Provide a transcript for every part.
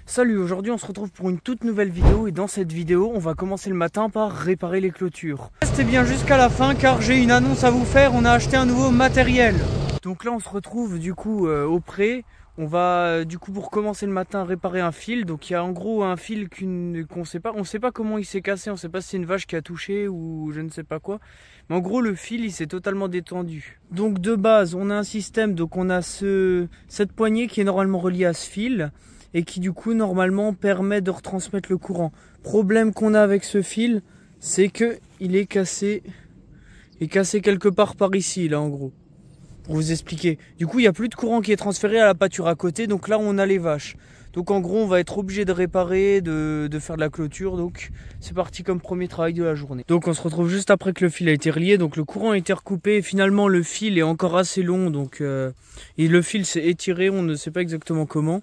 Salut, aujourd'hui on se retrouve pour une toute nouvelle vidéo et dans cette vidéo on va commencer le matin par réparer les clôtures. Restez bien jusqu'à la fin car j'ai une annonce à vous faire, on a acheté un nouveau matériel. Donc là on se retrouve du coup au pré, on va du coup pour commencer le matin réparer un fil. Donc il y a en gros un fil qu'on sait pas, on sait pas comment il s'est cassé, on sait pas si c'est une vache qui a touché ou je ne sais pas quoi. Mais en gros le fil il s'est totalement détendu. Donc de base on a un système, donc on a cette poignée qui est normalement reliée à ce fil et qui du coup normalement permet de retransmettre le courant. Problème qu'on a avec ce fil, c'est que il est cassé quelque part par ici là en gros. Pour vous expliquer. Du coup il n'y a plus de courant qui est transféré à la pâture à côté, donc là on a les vaches. Donc en gros on va être obligé de réparer, de faire de la clôture, donc c'est parti comme premier travail de la journée. Donc on se retrouve juste après que le fil a été relié, donc le courant a été recoupé et finalement le fil est encore assez long, donc et le fil s'est étiré, on ne sait pas exactement comment.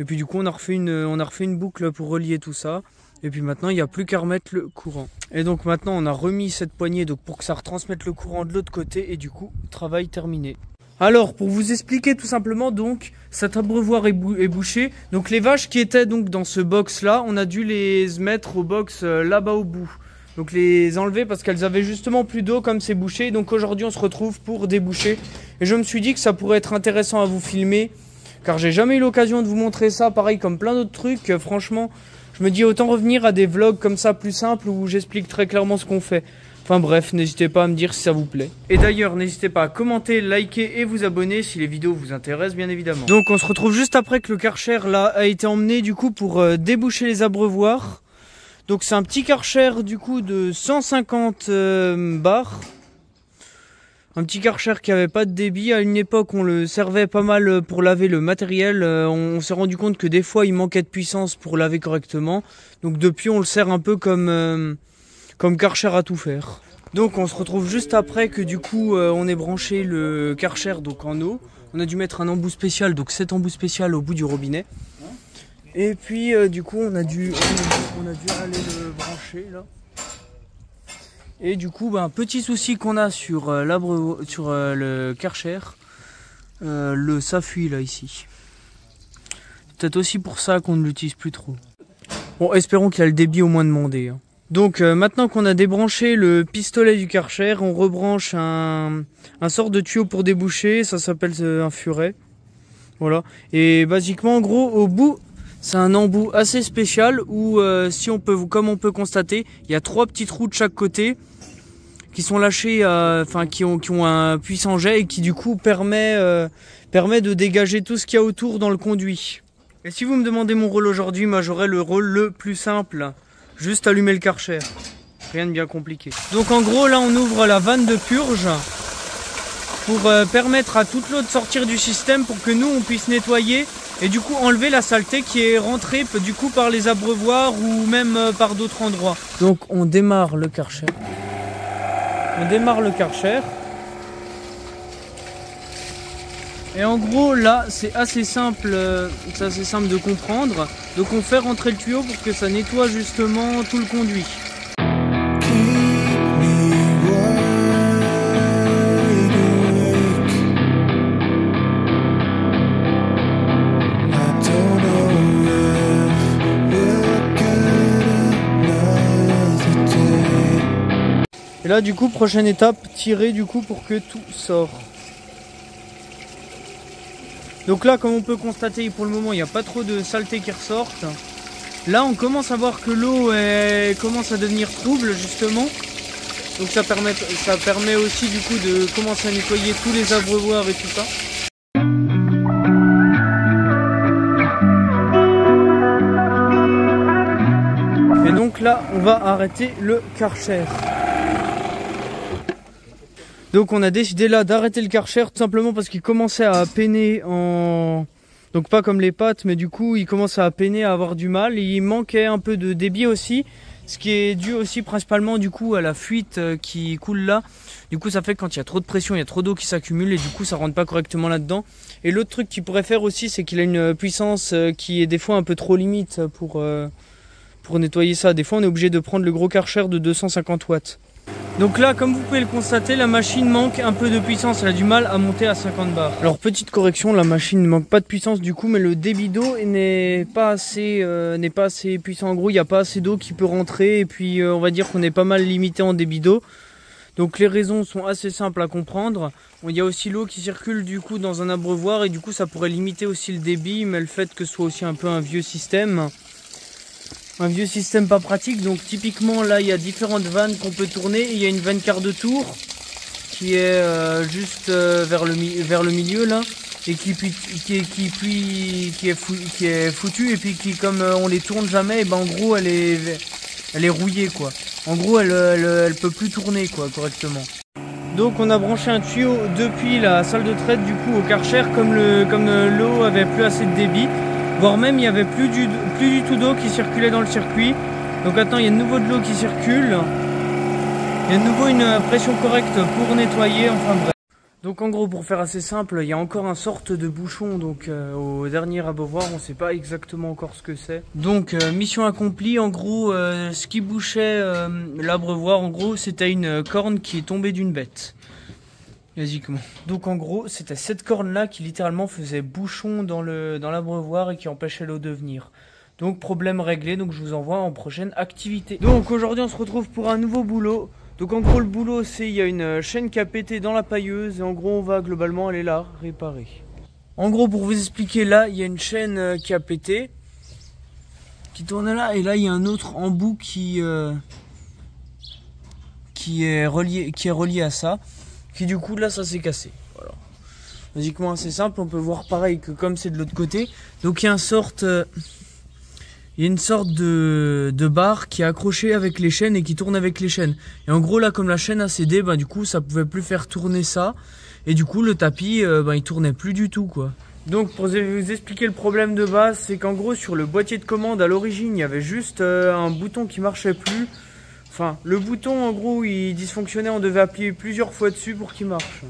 Et puis du coup on a refait une boucle pour relier tout ça. Et puis maintenant il n'y a plus qu'à remettre le courant. Et donc maintenant on a remis cette poignée donc pour que ça retransmette le courant de l'autre côté. Et du coup travail terminé. Alors pour vous expliquer tout simplement, donc cet abreuvoir est bouché. Donc les vaches qui étaient donc dans ce box là, on a dû les mettre au box là-bas au bout. Donc les enlever parce qu'elles avaient justement plus d'eau comme c'est bouché. Donc aujourd'hui on se retrouve pour déboucher. Et je me suis dit que ça pourrait être intéressant à vous filmer, car j'ai jamais eu l'occasion de vous montrer ça, pareil comme plein d'autres trucs. Franchement, je me dis autant revenir à des vlogs comme ça plus simples où j'explique très clairement ce qu'on fait. Enfin bref, n'hésitez pas à me dire si ça vous plaît. Et d'ailleurs, n'hésitez pas à commenter, liker et vous abonner si les vidéos vous intéressent bien évidemment. Donc on se retrouve juste après que le Karcher là a été emmené du coup pour déboucher les abreuvoirs. Donc c'est un petit Karcher du coup de 150 bars. Un petit Karcher qui avait pas de débit. À une époque, on le servait pas mal pour laver le matériel. On s'est rendu compte que des fois, il manquait de puissance pour laver correctement. Donc depuis, on le sert un peu comme Karcher à tout faire. Donc on se retrouve juste après que du coup, on ait branché le Karcher donc en eau. On a dû mettre un embout spécial, donc cet embout spécial au bout du robinet. Et puis du coup, on a dû aller le brancher là. Et du coup, un petit souci qu'on a sur le Karcher, ça fuit là ici. Peut-être aussi pour ça qu'on ne l'utilise plus trop. Bon, espérons qu'il a le débit au moins demandé. Hein. Donc maintenant qu'on a débranché le pistolet du Karcher, on rebranche un sort de tuyau pour déboucher, ça s'appelle un furet. Voilà. Et basiquement, en gros, au bout, c'est un embout assez spécial où, comme on peut constater, il y a 3 petits trous de chaque côté qui sont lâchés, qui ont un puissant jet et qui du coup permet de dégager tout ce qu'il y a autour dans le conduit. Et si vous me demandez mon rôle aujourd'hui, moi j'aurais le rôle le plus simple, juste allumer le Karcher. Rien de bien compliqué. Donc en gros là on ouvre la vanne de purge pour permettre à toute l'eau de sortir du système pour que nous on puisse nettoyer et du coup enlever la saleté qui est rentrée du coup par les abreuvoirs ou même par d'autres endroits. Donc on démarre le Karcher. On démarre le Karcher. Et en gros là c'est assez simple de comprendre. Donc on fait rentrer le tuyau pour que ça nettoie justement tout le conduit. Et là du coup prochaine étape, tirer du coup pour que tout sort. Donc là comme on peut constater pour le moment il n'y a pas trop de saleté qui ressortent. Là on commence à voir que l'eau commence à devenir trouble justement. Donc ça permet aussi du coup de commencer à nettoyer tous les abreuvoirs et tout ça. Et donc là on va arrêter le Karcher. Donc on a décidé là d'arrêter le Karcher tout simplement parce qu'il commençait à peiner donc pas comme les pattes, mais du coup il commençait à peiner, à avoir du mal. Et il manquait un peu de débit aussi, ce qui est dû aussi principalement du coup à la fuite qui coule là. Du coup ça fait que quand il y a trop de pression, il y a trop d'eau qui s'accumule et du coup ça rentre pas correctement là-dedans. Et l'autre truc qu'il pourrait faire aussi, c'est qu'il a une puissance qui est des fois un peu trop limite pour nettoyer ça. Des fois on est obligé de prendre le gros Karcher de 250 watts. Donc là, comme vous pouvez le constater, la machine manque un peu de puissance. Elle a du mal à monter à 50 bars. Alors petite correction, la machine ne manque pas de puissance du coup, mais le débit d'eau n'est pas assez puissant. En gros, il n'y a pas assez d'eau qui peut rentrer. Et puis on va dire qu'on est pas mal limité en débit d'eau. Donc les raisons sont assez simples à comprendre. Il y a aussi l'eau qui circule du coup dans un abreuvoir et du coup ça pourrait limiter aussi le débit, mais le fait que ce soit aussi un peu un vieux système pas pratique. Donc typiquement là il y a différentes vannes qu'on peut tourner. Il y a une vanne quart de tour qui est juste vers le milieu là et qui est foutue et puis qui comme on les tourne jamais, et ben en gros elle est rouillée quoi. En gros elle peut plus tourner quoi correctement. Donc on a branché un tuyau depuis la salle de traite du coup au Karcher, comme l'eau avait plus assez de débit, voire même il n'y avait plus du tout d'eau qui circulait dans le circuit. Donc maintenant il y a de nouveau de l'eau qui circule, il y a de nouveau une pression correcte pour nettoyer, enfin bref. Donc en gros pour faire assez simple, il y a encore un sorte de bouchon donc au dernier abreuvoir, on ne sait pas exactement encore ce que c'est. Donc mission accomplie, en gros ce qui bouchait l'abreuvoir en gros c'était une corne qui est tombée d'une bête. Logiquement. Donc en gros c'était cette corne là qui littéralement faisait bouchon dans l'abreuvoir et qui empêchait l'eau de venir. Donc problème réglé, donc je vous envoie en prochaine activité. Donc aujourd'hui on se retrouve pour un nouveau boulot. Donc en gros le boulot c'est il y a une chaîne qui a pété dans la pailleuse et en gros on va globalement aller la réparer. En gros pour vous expliquer, là il y a une chaîne qui a pété, qui tourne là, et là il y a un autre embout qui est relié à ça, qui du coup là ça s'est cassé. Voilà. Logiquement assez simple, on peut voir pareil que comme c'est de l'autre côté, donc il y a une sorte de barre qui est accrochée avec les chaînes et qui tourne avec les chaînes. Et en gros là comme la chaîne a cédé, du coup ça pouvait plus faire tourner ça. Et du coup le tapis il tournait plus du tout quoi. Donc pour vous expliquer le problème de base, c'est qu'en gros sur le boîtier de commande à l'origine il y avait juste un bouton qui marchait plus. Enfin le bouton en gros il dysfonctionnait, on devait appuyer plusieurs fois dessus pour qu'il marche.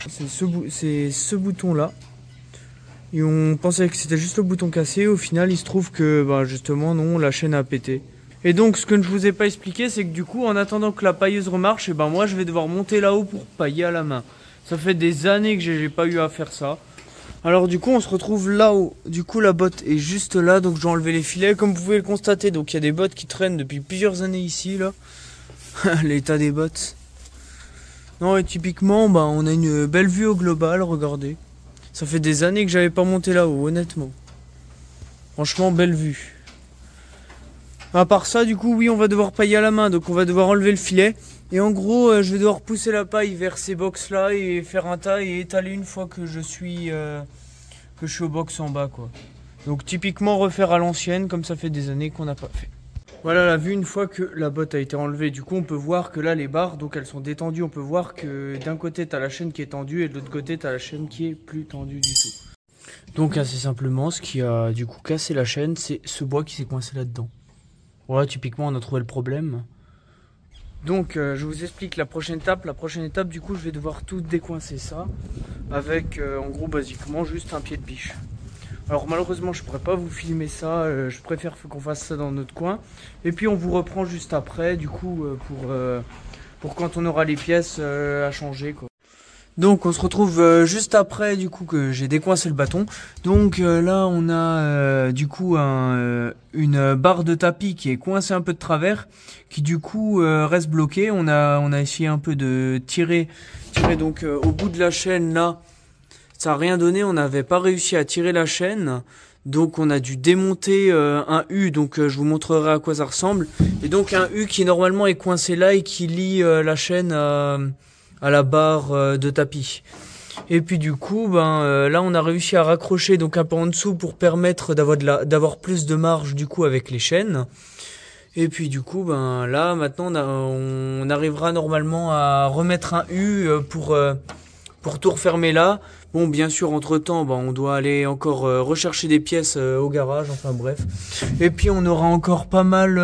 C'est ce bouton là. Et on pensait que c'était juste le bouton cassé, au final il se trouve que justement non, la chaîne a pété. Et donc ce que je vous ai pas expliqué, c'est que du coup en attendant que la pailleuse remarche, moi je vais devoir monter là-haut pour pailler à la main. Ça fait des années que j'ai pas eu à faire ça. Alors du coup on se retrouve là-haut, du coup la botte est juste là, donc j'ai enlevé les filets comme vous pouvez le constater. Donc il y a des bottes qui traînent depuis plusieurs années ici là. L'état des bottes. Non et typiquement on a une belle vue au global, regardez. Ça fait des années que j'avais pas monté là-haut, honnêtement. Franchement, belle vue. À part ça, du coup, oui, on va devoir pailler à la main. Donc, on va devoir enlever le filet. Et en gros, je vais devoir pousser la paille vers ces box-là et faire un tas et étaler une fois que je suis au box en bas, quoi. Donc, typiquement, refaire à l'ancienne, comme ça fait des années qu'on n'a pas fait. Voilà la vue une fois que la botte a été enlevée. Du coup on peut voir que là les barres, donc elles sont détendues. On peut voir que d'un côté tu as la chaîne qui est tendue et de l'autre côté tu as la chaîne qui est plus tendue du tout. Donc assez simplement ce qui a du coup cassé la chaîne, c'est ce bois qui s'est coincé là-dedans. Voilà, typiquement on a trouvé le problème. Donc je vous explique la prochaine étape. La prochaine étape du coup je vais devoir tout décoincer ça avec en gros basiquement juste un pied de biche. Alors malheureusement je pourrais pas vous filmer ça, je préfère qu'on fasse ça dans notre coin. Et puis on vous reprend juste après du coup pour quand on aura les pièces à changer quoi. Donc on se retrouve juste après du coup que j'ai décoincé le bâton. Donc là on a du coup une barre de tapis qui est coincée un peu de travers, qui du coup reste bloquée. On a essayé un peu de tirer donc au bout de la chaîne là. Ça n'a rien donné, on n'avait pas réussi à tirer la chaîne, donc on a dû démonter un U, donc je vous montrerai à quoi ça ressemble. Et donc un U qui normalement est coincé là et qui lie la chaîne à la barre de tapis. Et puis du coup, là on a réussi à raccrocher donc un peu en dessous pour permettre d'avoir plus de marge du coup avec les chaînes. Et puis du coup, là maintenant on arrivera normalement à remettre un U pour tout refermer là. Bon, bien sûr, entre-temps, on doit aller encore rechercher des pièces au garage, enfin bref. Et puis, on aura encore pas mal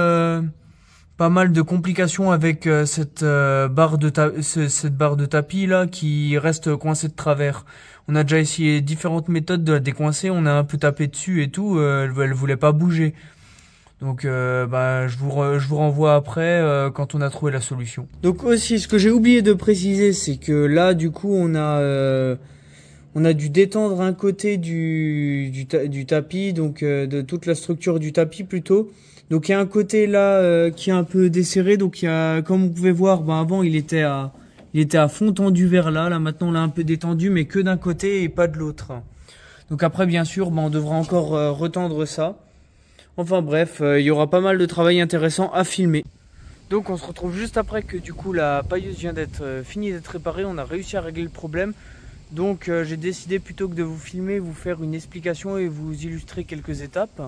de complications avec cette barre de tapis là qui reste coincée de travers. On a déjà essayé différentes méthodes de la décoincer, on a un peu tapé dessus et tout, elle voulait pas bouger. Donc je vous renvoie après quand on a trouvé la solution. Donc aussi, ce que j'ai oublié de préciser, c'est que là du coup on a dû détendre un côté du tapis, donc de toute la structure du tapis plutôt. Donc il y a un côté là qui est un peu desserré, donc il y a, comme vous pouvez voir, avant il était à fond tendu vers là maintenant on l'a un peu détendu, mais que d'un côté et pas de l'autre. Donc après bien sûr on devra encore retendre ça. Enfin bref, il y aura pas mal de travail intéressant à filmer. Donc on se retrouve juste après que du coup la pailleuse vient d'être finie d'être réparée, on a réussi à régler le problème. Donc j'ai décidé plutôt que de vous filmer, vous faire une explication et vous illustrer quelques étapes.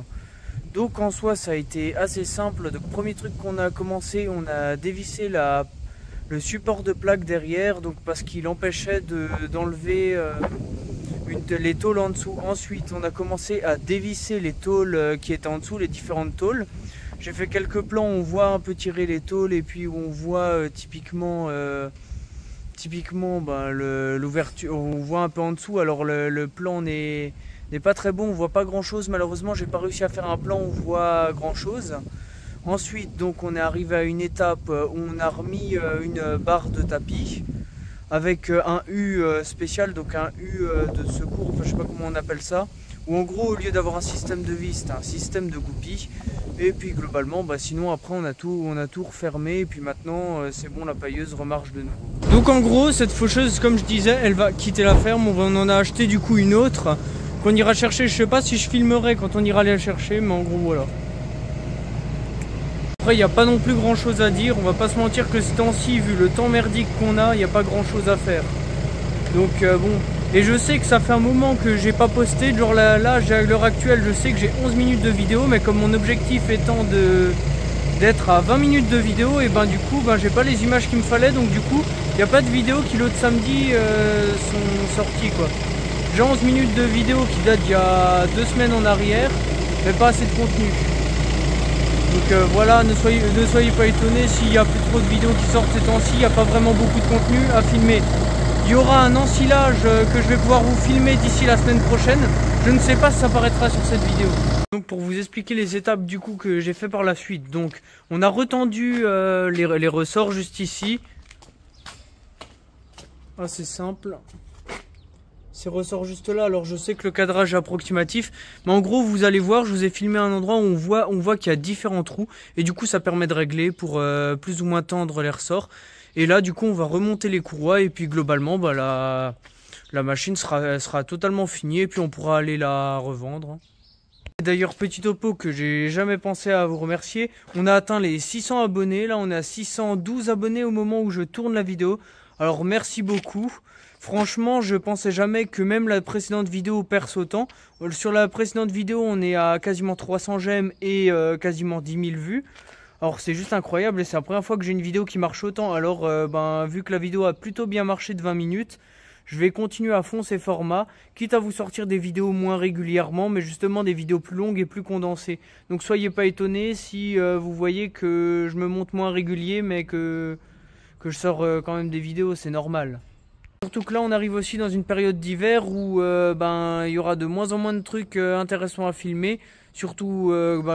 Donc en soi ça a été assez simple. Donc premier truc qu'on a commencé, on a dévissé le support de plaque derrière, donc parce qu'il empêchait d'enlever les tôles en dessous. Ensuite on a commencé à dévisser les tôles qui étaient en dessous, les différentes tôles. J'ai fait quelques plans où on voit un peu tirer les tôles et puis où on voit typiquement l'ouverture, on voit un peu en dessous. Alors le plan n'est pas très bon, on voit pas grand chose. Malheureusement j'ai pas réussi à faire un plan où on voit grand chose. Ensuite donc on est arrivé à une étape où on a remis une barre de tapis avec un U spécial, donc un U de secours, enfin je sais pas comment on appelle ça, où en gros au lieu d'avoir un système de vis, c'est un système de goupille. Et puis globalement sinon après on a tout refermé et puis maintenant c'est bon, la pailleuse remarche de nouveau. Donc en gros cette faucheuse, comme je disais, elle va quitter la ferme. On en a acheté du coup une autre qu'on ira chercher. Je sais pas si je filmerai quand on ira la chercher, mais en gros voilà. Après il n'y a pas non plus grand chose à dire, on va pas se mentir que ce temps-ci, vu le temps merdique qu'on a, il n'y a pas grand chose à faire. Donc bon, et je sais que ça fait un moment que j'ai pas posté, genre là à l'heure actuelle je sais que j'ai 11 minutes de vidéo, mais comme mon objectif étant d'être à 20 minutes de vidéo, et du coup j'ai pas les images qu'il me fallait, donc du coup il n'y a pas de vidéos qui l'autre samedi sont sorties quoi. J'ai 11 minutes de vidéo qui datent d'il y a 2 semaines en arrière, mais pas assez de contenu. Donc voilà, ne soyez pas étonnés s'il y a plus trop de vidéos qui sortent ces temps-ci, il n'y a pas vraiment beaucoup de contenu à filmer. Il y aura un ensilage que je vais pouvoir vous filmer d'ici la semaine prochaine. Je ne sais pas si ça apparaîtra sur cette vidéo. Donc pour vous expliquer les étapes du coup que j'ai fait par la suite. Donc on a retendu les ressorts juste ici. Assez simple. Ces ressorts juste là, alors je sais que le cadrage est approximatif, mais en gros vous allez voir, je vous ai filmé un endroit où on voit qu'il y a différents trous, et du coup ça permet de régler pour plus ou moins tendre les ressorts. Et là du coup on va remonter les courroies, et puis globalement la machine sera totalement finie, et puis on pourra aller la revendre. D'ailleurs petit topo que j'ai jamais pensé à vous remercier, on a atteint les 600 abonnés, là on est à 612 abonnés au moment où je tourne la vidéo, alors merci beaucoup. Franchement, je pensais jamais que même la précédente vidéo perce autant. Sur la précédente vidéo, on est à quasiment 300 j'aime et quasiment 10 000 vues. Alors c'est juste incroyable et c'est la première fois que j'ai une vidéo qui marche autant. Alors vu que la vidéo a plutôt bien marché de 20 minutes, je vais continuer à fond ces formats, quitte à vous sortir des vidéos moins régulièrement, mais justement des vidéos plus longues et plus condensées. Donc soyez pas étonnés si vous voyez que je me montre moins régulier, mais que je sors quand même des vidéos, c'est normal. Surtout que là on arrive aussi dans une période d'hiver où il y aura de moins en moins de trucs intéressants à filmer. Surtout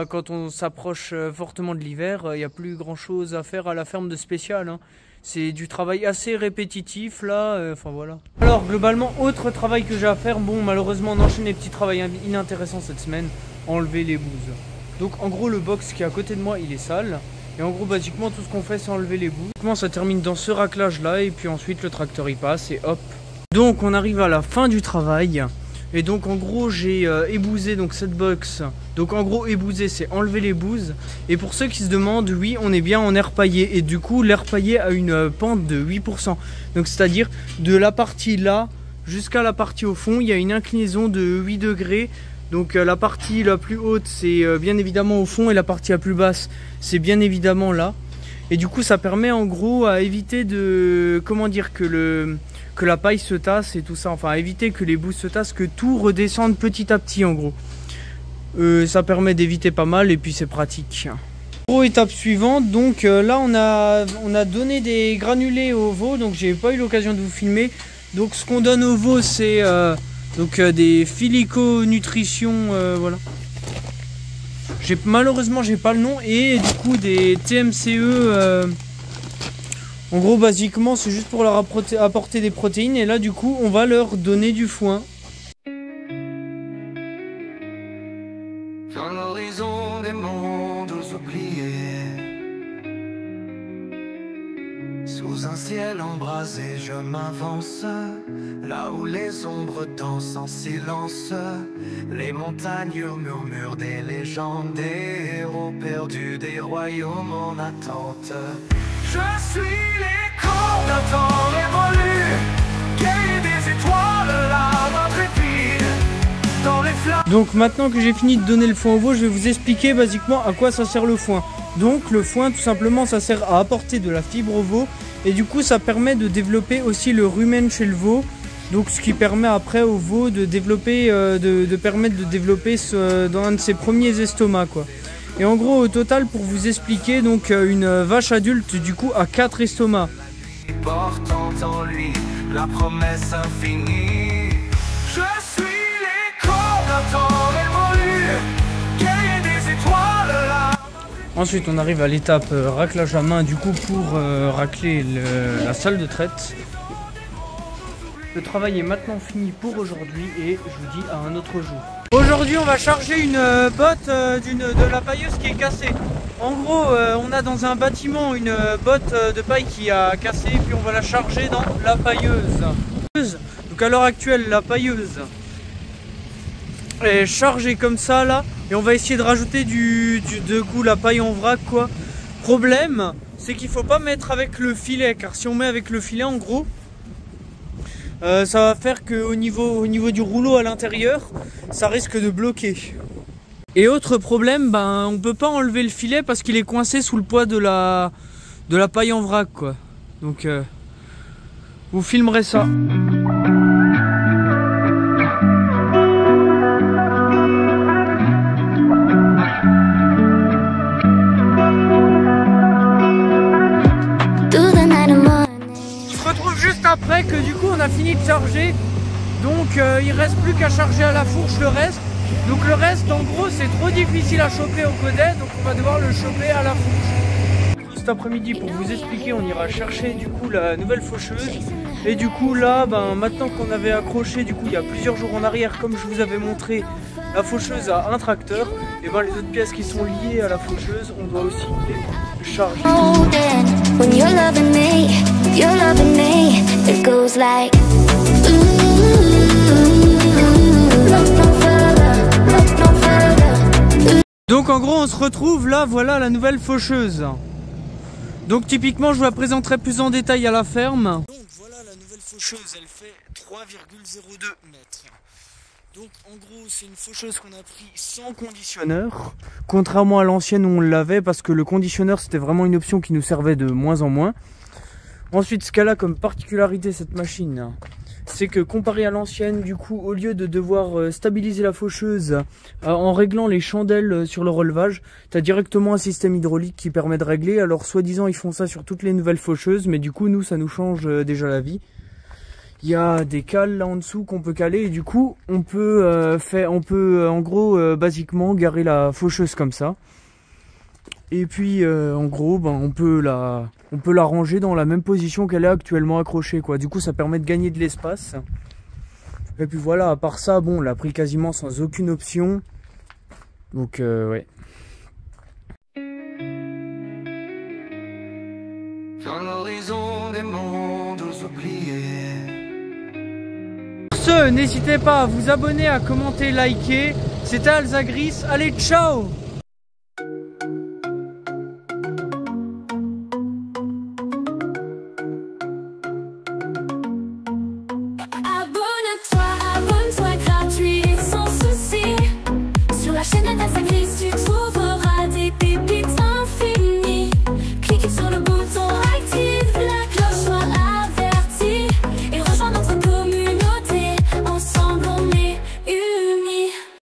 quand on s'approche fortement de l'hiver, il n'y a plus grand chose à faire à la ferme de spécial. Hein. C'est du travail assez répétitif là, enfin voilà. Alors globalement, autre travail que j'ai à faire, bon malheureusement on enchaîne les petits travaux inintéressants cette semaine, enlever les bouses. Donc en gros le box qui est à côté de moi il est sale. Et en gros basiquement tout ce qu'on fait c'est enlever les bouts. Ça termine dans ce raclage là et puis ensuite le tracteur y passe et hop. Donc on arrive à la fin du travail. Et donc en gros j'ai ébousé donc cette box. Donc en gros ébouser c'est enlever les bouses. Et pour ceux qui se demandent, oui on est bien en air paillé. Et du coup l'air paillé a une pente de 8%. Donc c'est à dire de la partie là jusqu'à la partie au fond il y a une inclinaison de 8 degrés. Donc la partie la plus haute c'est bien évidemment au fond et la partie la plus basse c'est bien évidemment là. Et du coup ça permet en gros à éviter de, comment dire, que la paille se tasse et tout ça, enfin à éviter que les bouses se tassent, que tout redescende petit à petit en gros. Ça permet d'éviter pas mal et puis c'est pratique. Gros, étape suivante, donc là on a donné des granulés aux veaux, donc j'ai pas eu l'occasion de vous filmer. Donc ce qu'on donne aux veaux c'est des Filico Nutrition, voilà. Malheureusement j'ai pas le nom. Et du coup des TMCE. En gros basiquement c'est juste pour leur apporter des protéines. Et là du coup on va leur donner du foin. Dans l'horizon des mondes oubliés, sous un ciel embrasé je m'avance, là où les ombres dansent en silence, les montagnes murmurent des légendes, des héros perdus, des royaumes en attente. Je suis l'écho d'un temps révolu, guerrier des étoiles, l'âme intrépide. Donc maintenant que j'ai fini de donner le foin au veau, je vais vous expliquer basiquement à quoi ça sert le foin. Donc le foin tout simplement ça sert à apporter de la fibre au veau et du coup ça permet de développer aussi le rumen chez le veau. Donc ce qui permet après au veau de développer, permettre de développer dans un de ses premiers estomacs quoi. Et en gros au total pour vous expliquer donc une vache adulte du coup a 4 estomacs. Portant en lui la promesse infinie. Je suis Ensuite on arrive à l'étape raclage à main du coup pour racler la salle de traite. Le travail est maintenant fini pour aujourd'hui et je vous dis à un autre jour. Aujourd'hui on va charger une botte de la pailleuse qui est cassée. En gros on a dans un bâtiment une botte de paille qui a cassé et puis on va la charger dans la pailleuse. Donc à l'heure actuelle la pailleuse est chargée comme ça là et on va essayer de rajouter de coup la paille en vrac quoi. Problème c'est qu'il faut pas mettre avec le filet car si on met avec le filet en gros ça va faire que au niveau du rouleau à l'intérieur ça risque de bloquer. Et autre problème on peut pas enlever le filet parce qu'il est coincé sous le poids de la paille en vrac quoi. Donc vous filmerez ça. Après que du coup on a fini de charger, donc il reste plus qu'à charger à la fourche le reste. Donc le reste en gros c'est trop difficile à choper au codet, donc on va devoir le choper à la fourche. Cet après-midi pour vous expliquer on ira chercher du coup la nouvelle faucheuse. Et du coup là maintenant qu'on avait accroché du coup il y a plusieurs jours en arrière comme je vous avais montré la faucheuse à un tracteur, et les autres pièces qui sont liées à la faucheuse on doit aussi les charger. Donc en gros on se retrouve là, voilà la nouvelle faucheuse. Donc typiquement je vous la présenterai plus en détail à la ferme. Donc voilà la nouvelle faucheuse, elle fait 3,02 mètres. Donc en gros c'est une faucheuse qu'on a pris sans conditionneur. Contrairement à l'ancienne où on l'avait parce que le conditionneur c'était vraiment une option qui nous servait de moins en moins. Ensuite ce qu'elle a comme particularité cette machine, c'est que comparé à l'ancienne, du coup au lieu de devoir stabiliser la faucheuse en réglant les chandelles sur le relevage, tu as directement un système hydraulique qui permet de régler. Alors soi-disant ils font ça sur toutes les nouvelles faucheuses, mais du coup nous ça nous change déjà la vie. Il y a des cales là en dessous qu'on peut caler et du coup on peut en gros basiquement garer la faucheuse comme ça. Et puis en gros on peut la ranger dans la même position qu'elle est actuellement accrochée quoi. Du coup ça permet de gagner de l'espace. Et puis voilà, à part ça on l'a pris quasiment sans aucune option. Donc ouais. Dans l'horizon des mondes oubliés. N'hésitez pas à vous abonner, à commenter, liker. C'était Alzagris. Allez, ciao!